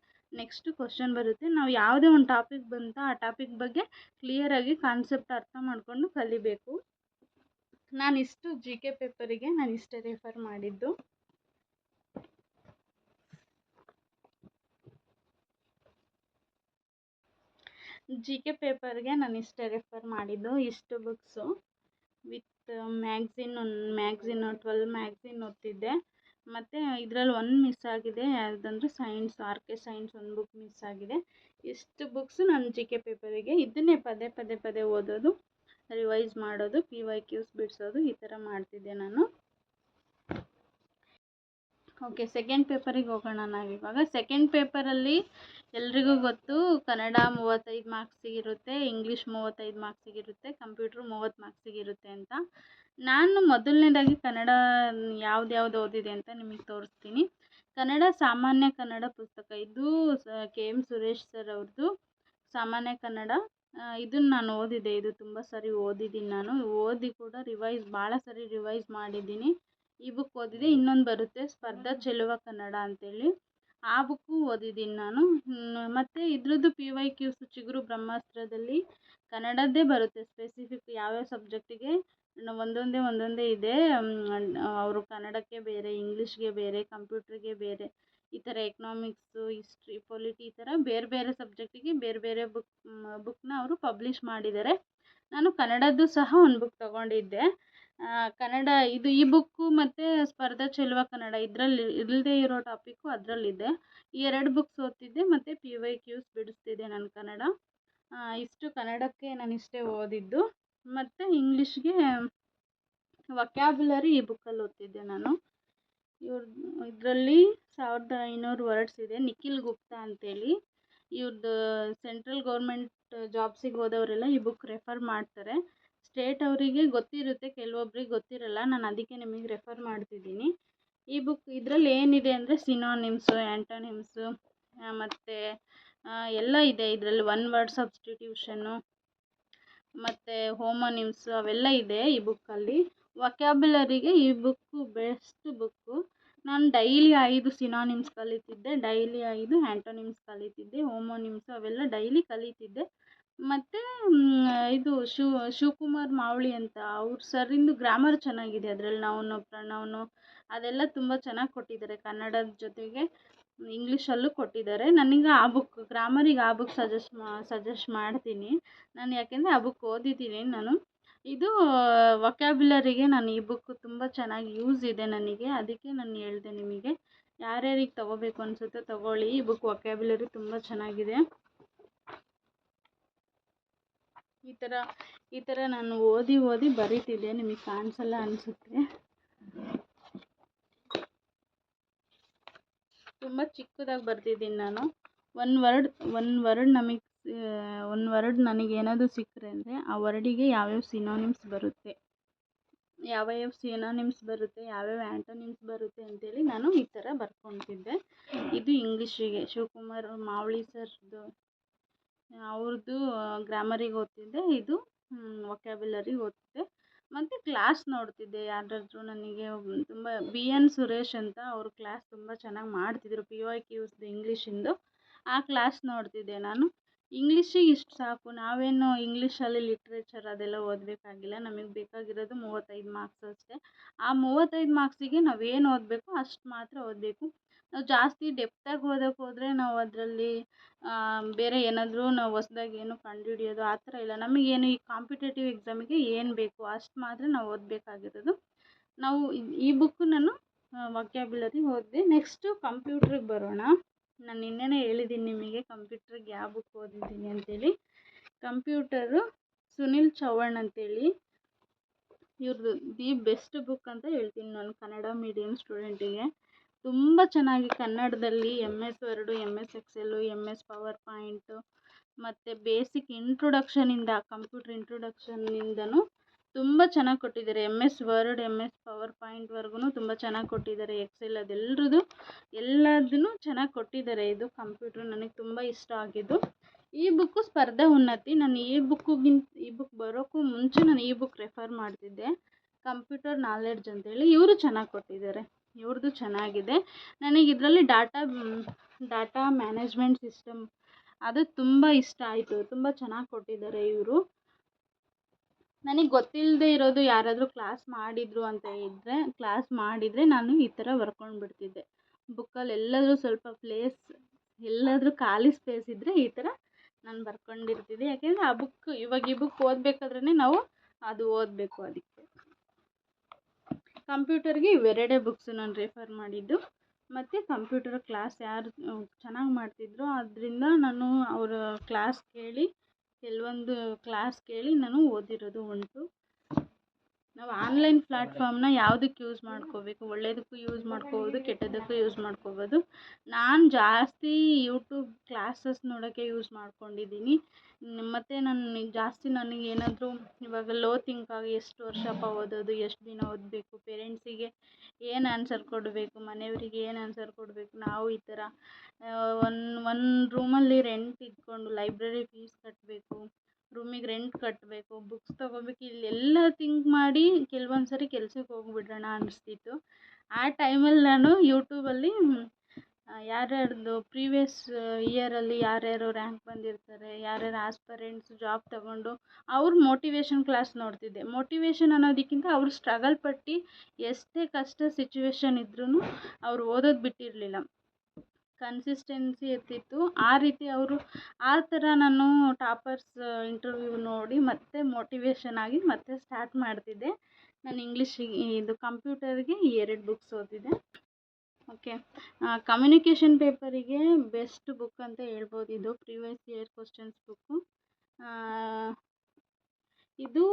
ನೆಕ್ಸ್ಟ್ ಕ್ವಶನ್ ಬರುತ್ತೆ. ನಾವು ಯಾವುದೇ ಒಂದು ಟಾಪಿಕ್ ಬಂತ ಆ ಟಾಪಿಕ್ ಬಗ್ಗೆ ಕ್ಲಿಯರಾಗಿ ಕಾನ್ಸೆಪ್ಟ್ ಅರ್ಥ ಮಾಡಿಕೊಂಡು ಕಲಿಬೇಕು. ನಾನಿಷ್ಟು ಜಿ ಕೆ ಪೇಪರಿಗೆ ನಾನಿಷ್ಟೇ ರೆಫರ್ ಮಾಡಿದ್ದು. ಜಿ ಕೆ ಪೇಪರ್ಗೆ ನಾನು ಇಷ್ಟೇ ರೆಫರ್ ಮಾಡಿದ್ದು. ಇಷ್ಟು ಬುಕ್ಸು ವಿತ್ ಮ್ಯಾಗ್ಝಿನ್ 12 ಮ್ಯಾಗ್ಝಿನ್ ಓದ್ತಿದ್ದೆ. ಮತ್ತು ಇದರಲ್ಲಿ ಒಂದು ಮಿಸ್ ಆಗಿದೆ, ಯಾವುದಂದ್ರೆ ಸೈನ್ಸ್, ಆರ್ ಕೆ ಸೈನ್ಸ್ ಒಂದು ಬುಕ್ ಮಿಸ್ ಆಗಿದೆ. ಇಷ್ಟು ಬುಕ್ಸು ನಾನು ಜಿ ಕೆ ಪೇಪರಿಗೆ ಇದನ್ನೇ ಪದೇ ಓದೋದು, ರಿವೈಸ್ ಮಾಡೋದು, PYQs ಬಿಡಿಸೋದು, ಈ ಥರ ಮಾಡ್ತಿದ್ದೆ ನಾನು. ಓಕೆ, ಸೆಕೆಂಡ್ ಪೇಪರಿಗೆ ಹೋಗೋಣ ನಾವಿವಾಗ. ಸೆಕೆಂಡ್ ಪೇಪರಲ್ಲಿ ಎಲ್ರಿಗೂ ಗೊತ್ತು, ಕನ್ನಡ 35 ಮಾರ್ಕ್ಸಿಗಿರುತ್ತೆ, ಇಂಗ್ಲೀಷ್ 35 ಮಾರ್ಕ್ಸಿಗಿರುತ್ತೆ, ಕಂಪ್ಯೂಟ್ರ್ 30 ಮಾರ್ಕ್ಸಿಗಿರುತ್ತೆ ಅಂತ. ನಾನು ಮೊದಲನೇದಾಗಿ ಕನ್ನಡ ಯಾವ್ದು ಓದಿದೆ ಅಂತ ನಿಮಗೆ ತೋರಿಸ್ತೀನಿ. ಕನ್ನಡ ಸಾಮಾನ್ಯ ಕನ್ನಡ ಪುಸ್ತಕ, ಇದು KM ಸುರೇಶ್ ಸರ್ ಅವ್ರದ್ದು ಸಾಮಾನ್ಯ ಕನ್ನಡ. ಇದನ್ನು ನಾನು ಓದಿದೆ, ಇದು ತುಂಬ ಸರಿ ಓದಿದ್ದೀನಿ. ನಾನು ಓದಿ ಕೂಡ ಭಾಳ ಸರಿ ರಿವೈಸ್ ಮಾಡಿದ್ದೀನಿ. ಈ ಬುಕ್ ಓದಿದೆ. ಇನ್ನೊಂದು ಬರುತ್ತೆ ಸ್ಪರ್ಧಾ ಚೆಲುವ ಕನ್ನಡ ಅಂತೇಳಿ, ಆ ಬುಕ್ಕು ಓದಿದ್ದೀನಿ ನಾನು. ಮತ್ತು ಇದ್ರದ್ದು PYQs ಚಿಗುರು ಬ್ರಹ್ಮಾಸ್ತ್ರದಲ್ಲಿ ಕನ್ನಡದ್ದೇ ಬರುತ್ತೆ ಸ್ಪೆಸಿಫಿಕ್ ಯಾವ್ಯಾವ ಸಬ್ಜೆಕ್ಟಿಗೆ ಒಂದೊಂದೇ ಇದೆ. ಅವರು ಕನ್ನಡಕ್ಕೆ ಬೇರೆ, ಇಂಗ್ಲೀಷ್ಗೆ ಬೇರೆ, ಕಂಪ್ಯೂಟ್ರಿಗೆ ಬೇರೆ, ಈ ಥರ ಎಕನಾಮಿಕ್ಸು, ಹಿಸ್ಟ್ರಿ, ಪೊಲಿಟಿ, ಈ ಥರ ಬೇರೆ ಸಬ್ಜೆಕ್ಟಿಗೆ ಬೇರೆ ಬುಕ್ನ ಅವರು ಪಬ್ಲಿಷ್ ಮಾಡಿದ್ದಾರೆ. ನಾನು ಕನ್ನಡದ್ದು ಸಹ ಒಂದು ಬುಕ್ ತೊಗೊಂಡಿದ್ದೆ. ಕನ್ನಡ ಈ ಬುಕ್ಕು ಮತ್ತು ಸ್ಪರ್ಧಾ ಚೆಲುವ ಕನ್ನಡ ಇದರಲ್ಲಿ ಇಲ್ಲದೇ ಇರೋ ಟಾಪಿಕ್ಕು ಅದರಲ್ಲಿದೆ. ಈ 2 ಬುಕ್ಸ್ ಓದ್ತಿದ್ದೆ ಮತ್ತು PYQs ಬಿಡಿಸ್ತಿದ್ದೆ ನಾನು ಕನ್ನಡ. ಇಷ್ಟು ಕನ್ನಡಕ್ಕೆ ನಾನು ಇಷ್ಟೇ ಓದಿದ್ದು. ಮತ್ತು ಇಂಗ್ಲೀಷ್ಗೆ ವೊಕ್ಯಾಬ್ಯುಲರಿ ಈ ಬುಕ್ಕಲ್ಲಿ ಓದ್ತಿದ್ದೆ ನಾನು. ಇದರಲ್ಲಿ 1500 ವರ್ಡ್ಸ್ ಇದೆ. ನಿಖಿಲ್ ಗುಪ್ತಾ ಅಂತೇಳಿ, ಇವ್ರದ್ದು ಸೆಂಟ್ರಲ್ ಗೌರ್ಮೆಂಟ್ ಜಾಬ್ಸಿಗೆ ಹೋದವರೆಲ್ಲ ಈ ಬುಕ್ ರೆಫರ್ ಮಾಡ್ತಾರೆ. ಸ್ಟೇಟ್ ಅವರಿಗೆ ಗೊತ್ತಿರುತ್ತೆ, ಕೆಲವೊಬ್ರಿಗೆ ಗೊತ್ತಿರಲ್ಲ. ನಾನು ಅದಕ್ಕೆ ನಿಮಗೆ ರೆಫರ್ ಮಾಡ್ತಿದ್ದೀನಿ. ಈ ಬುಕ್ ಇದರಲ್ಲಿ ಏನಿದೆ ಅಂದರೆ ಸಿನಾನಿಮ್ಸು, ಆ್ಯಂಟೋನಿಮ್ಸು ಮತ್ತು ಎಲ್ಲ ಇದೆ ಇದರಲ್ಲಿ. ಒನ್ ವರ್ಡ್ ಸಬ್ಸ್ಟಿಟ್ಯೂಷನ್ನು ಮತ್ತು ಹೋಮೋನಿಮ್ಸು ಅವೆಲ್ಲ ಇದೆ ಈ ಬುಕ್ಕಲ್ಲಿ. ವೊಕ್ಯಾಬ್ಯುಲರಿಗೆ ಈ ಬುಕ್ಕು ಬೆಸ್ಟ್ ಬುಕ್ಕು. ನಾನು ಡೈಲಿ 5 ಸಿನಾನಿಮ್ಸ್ ಕಲಿತಿದ್ದೆ, ಡೈಲಿ 5 ಆ್ಯಂಟೋನಿಮ್ಸ್ ಕಲಿತಿದ್ದೆ, ಹೋಮೋನಿಮ್ಸು ಅವೆಲ್ಲ ಡೈಲಿ ಕಲಿತಿದ್ದೆ. ಮತ್ತು ಇದು ಶಿವಕುಮಾರ್ ಮಾವಳಿ ಅಂತ ಅವ್ರ ಸರಿಂದು ಗ್ರಾಮರ್ ಚೆನ್ನಾಗಿದೆ. ಅದರಲ್ಲಿ ನೌನು, ಪ್ರನೌನು ಅದೆಲ್ಲ ತುಂಬ ಚೆನ್ನಾಗಿ ಕೊಟ್ಟಿದ್ದಾರೆ. ಕನ್ನಡದ ಜೊತೆಗೆ ಇಂಗ್ಲೀಷಲ್ಲೂ ಕೊಟ್ಟಿದ್ದಾರೆ. ನನಗೆ ಆ ಬುಕ್ ಗ್ರಾಮರಿಗೆ ಆ ಬುಕ್ ಸಜೆಸ್ಟ್ ಮಾಡ್ತೀನಿ ನಾನು, ಯಾಕೆಂದರೆ ಆ ಬುಕ್ ಓದಿದ್ದೀನಿ ನಾನು. ಇದು ವೊಕ್ಯಾಬ್ಯುಲರಿಗೆ ನಾನು ಈ ಬುಕ್ ತುಂಬ ಚೆನ್ನಾಗಿ ಯೂಸ್ ಇದೆ ನನಗೆ, ಅದಕ್ಕೆ ನಾನು ಹೇಳಿದೆ ನಿಮಗೆ. ಯಾರ್ಯಾರಿಗೆ ತೊಗೋಬೇಕು ಅನಿಸುತ್ತೋ ತೊಗೊಳ್ಳಿ. ಈ ಬುಕ್ ವೊಕ್ಯಾಬ್ಯುಲರಿ ತುಂಬ ಚೆನ್ನಾಗಿದೆ. ಈ ಥರ ನಾನು ಓದಿ ಬರೀತಿದ್ದೆ. ನಿಮಗೆ ಕಾಣಿಸಲ್ಲ ಅನಿಸುತ್ತೆ, ತುಂಬ ಚಿಕ್ಕದಾಗಿ ಬರ್ತಿದ್ದೀನಿ ನಾನು. ಒಂದು ವರ್ಡ್ ನನಗೇನಾದರೂ ಸಿಕ್ಕರೆ ಅಂದರೆ ಆ ವರ್ಡಿಗೆ ಯಾವ್ಯಾವ ಸಿನಾನಿಮ್ಸ್ ಬರುತ್ತೆ, ಯಾವ್ಯಾವ ಆ್ಯಂಟೋನಿಮ್ಸ್ ಬರುತ್ತೆ ಅಂತೇಳಿ ನಾನು ಈ ಥರ ಬರ್ಕೊತಿದ್ದೆ. ಇದು ಇಂಗ್ಲೀಷಿಗೆ ಶಿವಕುಮಾರ್ ಮಾವಳಿ ಸರ್ದು ಅವ್ರದ್ದು ಗ್ರಾಮರಿಗೆ ಓದ್ತಿದ್ದೆ. ಇದು ವೊಕ್ಯಾಬ್ಯುಲರಿ ಓದ್ತಿದ್ದೆ. ಮತ್ತು ಕ್ಲಾಸ್ ನೋಡ್ತಿದ್ದೆ. ಯಾರಾದರೂ ನನಗೆ ತುಂಬ BN ಸುರೇಶ್ ಅಂತ ಅವರು ಕ್ಲಾಸ್ ತುಂಬ ಚೆನ್ನಾಗಿ ಮಾಡ್ತಿದ್ರು, PYQs ಇಂಗ್ಲೀಷಿಂದು. ಆ ಕ್ಲಾಸ್ ನೋಡ್ತಿದ್ದೆ ನಾನು. ಇಂಗ್ಲೀಷಿಗೆ ಇಷ್ಟು ಸಾಕು, ನಾವೇನು ಇಂಗ್ಲೀಷಲ್ಲಿ ಲಿಟ್ರೇಚರ್ ಅದೆಲ್ಲ ಓದಬೇಕಾಗಿಲ್ಲ. ನಮಗೆ ಬೇಕಾಗಿರೋದು 35 ಮಾರ್ಕ್ಸ್ ಅಷ್ಟೇ. ಆ 35 ಮಾರ್ಕ್ಸಿಗೆ ನಾವೇನು ಓದಬೇಕು ಅಷ್ಟು ಮಾತ್ರ ಓದಬೇಕು. ನಾವು ಜಾಸ್ತಿ ಡೆಪ್ತಾಗಿ ಓದೋಕ್ಕೆ ಹೋದರೆ ನಾವು ಅದರಲ್ಲಿ ಬೇರೆ ಏನಾದರೂ ನಾವು ಹೊಸ್ದಾಗಿ ಏನು ಕಂಡುಹಿಡಿಯೋದು ಆ ಥರ ಇಲ್ಲ. ನಮಗೇನು ಈ ಕಾಂಪಿಟೇಟಿವ್ ಎಕ್ಸಾಮಿಗೆ ಏನು ಬೇಕು ಅಷ್ಟು ಮಾತ್ರ ನಾವು ಓದಬೇಕಾಗಿರೋದು. ನಾವು ಈ ಬುಕ್ಕು ನಾನು ವೊಕ್ಯಾಬ್ಯುಲರಿ ಓದಿದೆ. ನೆಕ್ಸ್ಟು ಕಂಪ್ಯೂಟ್ರಿಗೆ ಬರೋಣ. ನಾನು ನಿನ್ನೆನೇ ಹೇಳಿದ್ದೀನಿ ನಿಮಗೆ ಕಂಪ್ಯೂಟ್ರಿಗೆ ಯಾವ ಬುಕ್ ಓದಿದ್ದೀನಿ ಅಂತೇಳಿ. ಕಂಪ್ಯೂಟರು ಸುನಿಲ್ ಚೌಹಾಣ್ ಅಂತೇಳಿ, ಇವ್ರದ್ದು ದಿ ಬೆಸ್ಟ್ ಬುಕ್ ಅಂತ ಹೇಳ್ತೀನಿ ನಾನು ಕನ್ನಡ ಮೀಡಿಯಮ್ ಸ್ಟೂಡೆಂಟಿಗೆ. ತುಂಬ ಚೆನ್ನಾಗಿ ಕನ್ನಡದಲ್ಲಿ MS word, MS XL, MS power point ಮತ್ತು ಬೇಸಿಕ್ ಇಂಟ್ರೊಡಕ್ಷನಿಂದ ಕಂಪ್ಯೂಟ್ರ್ ಇಂಟ್ರೊಡಕ್ಷನ್ನಿಂದನೂ ತುಂಬ ಚೆನ್ನಾಗಿ ಕೊಟ್ಟಿದ್ದಾರೆ. MS ವರ್ಡ್, MS ಪವರ್ ಪಾಯಿಂಟ್ವರೆಗೂ ತುಂಬ ಚೆನ್ನಾಗಿ ಕೊಟ್ಟಿದ್ದಾರೆ. ಎಕ್ಸೆಲ್ ಎಲ್ಲದನ್ನು ಚೆನ್ನಾಗಿ ಕೊಟ್ಟಿದ್ದಾರೆ. ಇದು ಕಂಪ್ಯೂಟ್ರ್ ನನಗೆ ತುಂಬ ಇಷ್ಟ ಆಗಿದ್ದು. ಈ ಬುಕ್ಕು ಸ್ಪರ್ಧಾ ಉನ್ನತಿ. ನಾನು ಈ ಬುಕ್ ಬರೋಕ್ಕೂ ಮುಂಚೆ ನಾನು ಈ ಬುಕ್ ರೆಫರ್ ಮಾಡ್ತಿದ್ದೆ, ಕಂಪ್ಯೂಟರ್ ನಾಲೆಡ್ಜ್ ಅಂತೇಳಿ. ಇವರು ಚೆನ್ನಾಗಿ ಕೊಟ್ಟಿದ್ದಾರೆ. ಇವ್ರದ್ದು ಚೆನ್ನಾಗಿದೆ. ನನಗೆ ಇದರಲ್ಲಿ ಡಾಟಾ ಮ್ಯಾನೇಜ್ಮೆಂಟ್ ಸಿಸ್ಟಮ್ ಅದು ತುಂಬ ಇಷ್ಟ ಆಯಿತು. ತುಂಬ ಚೆನ್ನಾಗಿ ಕೊಟ್ಟಿದ್ದಾರೆ ಇವರು. ನನಗೆ ಗೊತ್ತಿಲ್ಲದೆ ಇರೋದು ಯಾರಾದರೂ ಕ್ಲಾಸ್ ಮಾಡಿದರೆ ನಾನು ಈ ಥರ ಬರ್ಕೊಂಡು ಬಿಡ್ತಿದ್ದೆ. ಬುಕ್ಕಲ್ಲಿ ಎಲ್ಲಾದರೂ ಸ್ವಲ್ಪ ಎಲ್ಲಾದರೂ ಖಾಲಿ ಸ್ಪೇಸ್ ಇದ್ದರೆ ಈ ಥರ ನಾನು ಬರ್ಕೊಂಡಿರ್ತಿದ್ದೆ. ಯಾಕೆಂದರೆ ಈ ಬುಕ್ ಓದಬೇಕಾದ್ರೇ ನಾವು ಅದು ಓದಬೇಕು. ಅದಕ್ಕೆ ಕಂಪ್ಯೂಟರ್ಗೆ ಇವೆರಡೇ ಬುಕ್ಸು ನಾನು ರೆಫರ್ ಮಾಡಿದ್ದು. ಮತ್ತು ಕಂಪ್ಯೂಟರ್ ಕ್ಲಾಸ್ ಯಾರು ಚೆನ್ನಾಗಿ ಮಾಡ್ತಿದ್ರೋ ಅದರಿಂದ ನಾನು ಅವರ ಕೆಲವೊಂದು ಕ್ಲಾಸ್ ಕೇಳಿ ನಾನು ಓದಿರೋದು ಉಂಟು. ನಾವು ಆನ್ಲೈನ್ ಪ್ಲ್ಯಾಟ್ಫಾರ್ಮ್ನ ಯಾವುದಕ್ಕೆ ಯೂಸ್ ಮಾಡ್ಕೋಬೇಕು, ಒಳ್ಳೆಯದಕ್ಕೂ ಯೂಸ್ ಮಾಡ್ಕೋಬೋದು, ಕೆಟ್ಟದ್ದಕ್ಕೂ ಯೂಸ್ ಮಾಡ್ಕೋಬೋದು. ನಾನು ಜಾಸ್ತಿ ಯೂಟ್ಯೂಬ್ ಕ್ಲಾಸಸ್ ನೋಡೋಕ್ಕೆ ಯೂಸ್ ಮಾಡ್ಕೊಂಡಿದ್ದೀನಿ. ಮತ್ತು ನನಗೇನಾದರೂ ಇವಾಗ ಲೋ ಥಿಂಕ್ ಆಗಿ ಎಷ್ಟು ವರ್ಷಪ್ಪ ಓದೋದು, ಎಷ್ಟು ದಿನ ಓದಬೇಕು, ಪೇರೆಂಟ್ಸಿಗೆ ಏನು ಆನ್ಸರ್ ಕೊಡಬೇಕು, ಮನೆಯವರಿಗೆ ಏನು ಆನ್ಸರ್ ಕೊಡಬೇಕು, ನಾವು ಈ ಥರ ಒಂದು ರೂಮಲ್ಲಿ ರೆಂಟ್ ಇದ್ಕೊಂಡು ಲೈಬ್ರರಿ ಫೀಸ್ ಕಟ್ಟಬೇಕು, ರೂಮಿಗೆ ರೆಂಟ್ ಕಟ್ಟಬೇಕು, ಬುಕ್ಸ್ ತೊಗೋಬೇಕು, ಇಲ್ಲೆಲ್ಲ ಥಿಂಕ್ ಮಾಡಿ ಕೆಲವೊಂದು ಸರಿ ಕೆಲ್ಸಕ್ಕೆ ಹೋಗ್ಬಿಡೋಣ ಅನ್ನಿಸ್ತಿತ್ತು. ಆ ಟೈಮಲ್ಲಿ ನಾನು ಯೂಟ್ಯೂಬಲ್ಲಿ ಯಾರ್ಯಾರ್ದು ಪ್ರೀವಿಯಸ್ ಇಯರಲ್ಲಿ ಯಾರ್ಯಾರು ರ್ಯಾಂಕ್ ಬಂದಿರ್ತಾರೆ, ಯಾರ್ಯಾರು ಆಸ್ಪರೆಂಟ್ಸ್ ಜಾಬ್ ತಗೊಂಡು ಅವ್ರ ಮೋಟಿವೇಶನ್ ಕ್ಲಾಸ್ ನೋಡ್ತಿದ್ದೆ. ಮೋಟಿವೇಶನ್ ಅನ್ನೋದಕ್ಕಿಂತ ಅವರು ಸ್ಟ್ರಗಲ್ ಪಟ್ಟು ಎಷ್ಟೇ ಕಷ್ಟ ಸಿಚುವೇಶನ್ ಇದ್ರೂ ಅವ್ರು ಓದೋದು ಬಿಟ್ಟಿರಲಿಲ್ಲ, ಕನ್ಸಿಸ್ಟೆನ್ಸಿ ಇರ್ತಿತ್ತು. ಆ ಥರ ನಾನು ಟಾಪರ್ಸ್ ಇಂಟರ್ವ್ಯೂ ನೋಡಿ ಮತ್ತೆ ಮೋಟಿವೇಶನ್ ಆಗಿ ಮತ್ತೆ ಸ್ಟಾರ್ಟ್ ಮಾಡ್ತಿದ್ದೆ. ನಾನು ಇದು ಕಂಪ್ಯೂಟರ್ಗೆ 2 ಬುಕ್ಸ್ ಓದಿದೆ. ಓಕೆ, ಕಮ್ಯುನಿಕೇಷನ್ ಪೇಪರಿಗೆ ಬೆಸ್ಟ್ ಬುಕ್ ಅಂತ ಹೇಳ್ಬೋದು. ಇದು ಪ್ರೀವಿಯಸ್ ಇಯರ್ ಕ್ವಶನ್ಸ್ ಬುಕ್ಕು. ಇದು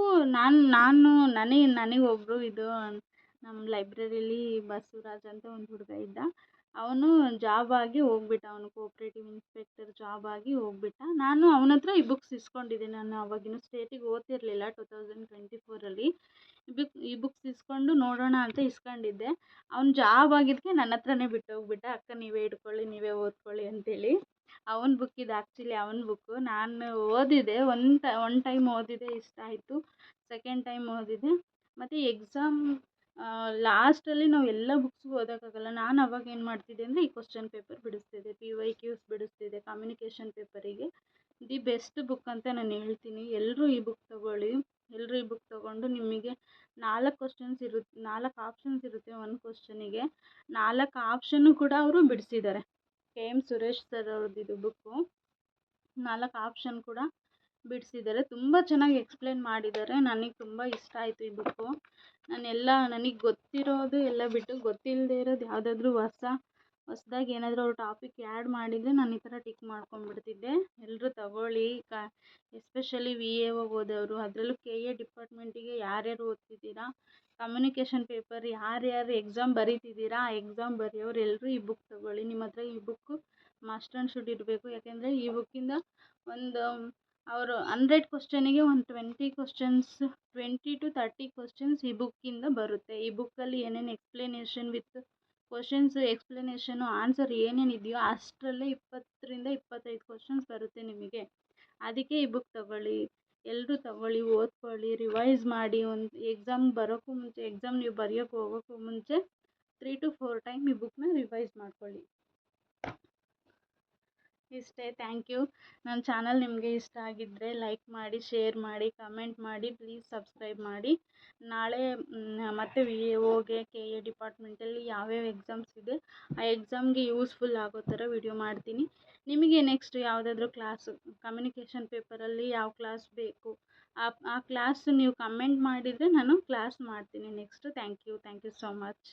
ನನಗೊಬ್ಬರು ನಮ್ಮ ಲೈಬ್ರರಿಲಿ ಬಸವರಾಜ್ ಅಂತ ಒಂದು ಹುಡುಗ ಇದ್ದ. ಅವನು ಜಾಬ್ ಆಗಿ ಹೋಗ್ಬಿಟ್ಟ. ಅವನು ಕೋಆಪ್ರೇಟಿವ್ ಇನ್ಸ್ಪೆಕ್ಟರ್ ಜಾಬ್ ಆಗಿ ಹೋಗ್ಬಿಟ್ಟ. ನಾನು ಅವನ ಹತ್ರ ಈ ಬುಕ್ಸ್ ಇಸ್ಕೊಂಡಿದ್ದೆ. ನಾನು ಅವಾಗಿನ ಸ್ಟೇಟಿಗೆ ಓದ್ತಿರಲಿಲ್ಲ, 2024 ಈ ಬುಕ್ಸ್ ಇಸ್ಕೊಂಡು ನೋಡೋಣ ಅಂತ ಇಸ್ಕೊಂಡಿದ್ದೆ. ಅವ್ನು ಜಾಬ್ ಆಗಿದ್ದಕ್ಕೆ ನನ್ನ ಹತ್ರನೇ ಬಿಟ್ಟೋಗ್ಬಿಟ್ಟ. ಅಕ್ಕ ನೀವೇ ಇಟ್ಕೊಳ್ಳಿ, ನೀವೇ ಓದ್ಕೊಳ್ಳಿ ಅಂತೇಳಿ. ಅವನ ಬುಕ್ ಇದು, ಆ್ಯಕ್ಚುಲಿ ಅವನ ಬುಕ್ಕು. ನಾನು ಓದಿದೆ, ಒನ್ ಟೈಮ್ ಓದಿದೆ, ಇಷ್ಟ ಆಯಿತು. ಸೆಕೆಂಡ್ ಟೈಮ್ ಓದಿದೆ. ಮತ್ತು ಎಕ್ಸಾಮ್ ಲಾಸ್ಟಲ್ಲಿ ನಾವು ಎಲ್ಲ ಬುಕ್ಸು ಓದೋಕ್ಕಾಗಲ್ಲ. ನಾನು ಅವಾಗ ಏನು ಮಾಡ್ತಿದ್ದೆ ಅಂದರೆ ಈ ಕ್ವಶನ್ ಪೇಪರ್ ಬಿಡಿಸ್ತಿದ್ದೆ, PYQs ಬಿಡಿಸ್ತಿದ್ದೆ. ಕಮ್ಯುನಿಕೇಷನ್ ಪೇಪರಿಗೆ ದಿ ಬೆಸ್ಟ್ ಬುಕ್ ಅಂತ ನಾನು ಹೇಳ್ತೀನಿ. ಎಲ್ಲರೂ ಈ ಬುಕ್ ತೊಗೊಳ್ಳಿ. ಎಲ್ಲರೂ ಈ ಬುಕ್ ತೊಗೊಂಡು ನಿಮಗೆ 4 ಆಪ್ಷನ್ಸ್ ಇರುತ್ತೆ ಒಂದು ಕ್ವಶನಿಗೆ. 4 ಆಪ್ಷನ್ನು ಕೂಡ ಅವರು ಬಿಡಿಸಿದ್ದಾರೆ. KM ಸುರೇಶ್ ಸರ್ ಅವ್ರದ್ದು ಇದು ಬುಕ್ಕು. 4 ಆಪ್ಷನ್ ಕೂಡ ಬಿಡಿಸಿದ್ದಾರೆ. ತುಂಬ ಚೆನ್ನಾಗಿ ಎಕ್ಸ್ಪ್ಲೇನ್ ಮಾಡಿದ್ದಾರೆ. ನನಗೆ ತುಂಬ ಇಷ್ಟ ಆಯಿತು ಈ ಬುಕ್ಕು. ನನಗೆ ಗೊತ್ತಿರೋದು ಎಲ್ಲ ಬಿಟ್ಟು ಗೊತ್ತಿಲ್ಲದೆ ಇರೋದು ಯಾವುದಾದ್ರೂ ಹೊಸ್ದಾಗಿ ಏನಾದರೂ ಅವ್ರು ಟಾಪಿಕ್ ಆ್ಯಡ್ ಮಾಡಿದರೆ ನಾನು ಈ ಥರ ಟಿಕ್ ಮಾಡ್ಕೊಂಡ್ಬಿಡ್ತಿದ್ದೆ. ಎಲ್ಲರೂ ತಗೊಳ್ಳಿ. ಎಸ್ಪೆಷಲಿ VAO ಓದೋರು, ಅದರಲ್ಲೂ KA ಡಿಪಾರ್ಟ್ಮೆಂಟಿಗೆ ಯಾರ್ಯಾರು ಓದ್ತಿದ್ದೀರಾ, ಕಮ್ಯುನಿಕೇಷನ್ ಪೇಪರ್ ಯಾರ್ಯಾರು ಎಕ್ಸಾಮ್ ಬರೀತಿದ್ದೀರಾ, ಆ ಎಕ್ಸಾಮ್ ಬರೆಯೋರು ಎಲ್ಲರೂ ಈ ಬುಕ್ ತೊಗೊಳ್ಳಿ. ನಿಮ್ಮ ಹತ್ರ ಈ ಬುಕ್ಕು ಮಸ್ಟ್ ಆ್ಯಂಡ್ ಶುಡ್ ಇರಬೇಕು. ಯಾಕೆಂದರೆ ಈ ಬುಕ್ಕಿಂದ ಅವರು 100 ಕ್ವಶನಿಗೆ ಒಂದು 20 to 30 ಕ್ವಶನ್ಸ್ ಈ ಬುಕ್ಕಿಂದ ಬರುತ್ತೆ. ಈ ಬುಕ್ಕಲ್ಲಿ ಏನೇನು explanation with questions, explanation, answer ಏನೇನಿದೆಯೋ ಅಷ್ಟರಲ್ಲೇ 20ರಿಂದ 25 ಕ್ವಶನ್ಸ್ ಬರುತ್ತೆ ನಿಮಗೆ. ಅದಕ್ಕೆ ಈ ಬುಕ್ ತೊಗೊಳ್ಳಿ. ಎಲ್ಲರೂ ತೊಗೊಳ್ಳಿ, ಓದ್ಕೊಳ್ಳಿ, ರಿವೈಸ್ ಮಾಡಿ. ಒಂದು ಎಕ್ಸಾಮ್ ನೀವು ಬರೆಯೋಕ್ಕೆ ಹೋಗೋಕ್ಕೂ ಮುಂಚೆ 3 to 4 ಟೈಮ್ ಈ ಬುಕ್ನ ರಿವೈಸ್ ಮಾಡ್ಕೊಳ್ಳಿ. ಇಷ್ಟೇ. Thank you. ನನ್ನ ಚಾನಲ್ ನಿಮಗೆ ಇಷ್ಟ ಆಗಿದ್ದರೆ ಲೈಕ್ ಮಾಡಿ, ಶೇರ್ ಮಾಡಿ, ಕಮೆಂಟ್ ಮಾಡಿ, ಪ್ಲೀಸ್ ಸಬ್ಸ್ಕ್ರೈಬ್ ಮಾಡಿ. ನಾಳೆ ಮತ್ತೆ VAOಗೆ KA ಡಿಪಾರ್ಟ್ಮೆಂಟಲ್ಲಿ ಯಾವ್ಯಾವ ಎಕ್ಸಾಮ್ಸ್ ಇದೆ ಆ ಎಕ್ಸಾಮ್ಗೆ ಯೂಸ್ಫುಲ್ ಆಗೋ ಥರ ವಿಡಿಯೋ ಮಾಡ್ತೀನಿ. ನಿಮಗೆ ನೆಕ್ಸ್ಟ್ ಯಾವುದಾದ್ರೂ ಕ್ಲಾಸು ಕಮ್ಯುನಿಕೇಷನ್ ಪೇಪರಲ್ಲಿ ಯಾವ ಕ್ಲಾಸ್ ಬೇಕು ಆ ಕ್ಲಾಸ್ ನೀವು ಕಮೆಂಟ್ ಮಾಡಿದರೆ ನಾನು ಕ್ಲಾಸ್ ಮಾಡ್ತೀನಿ next. Thank you so much.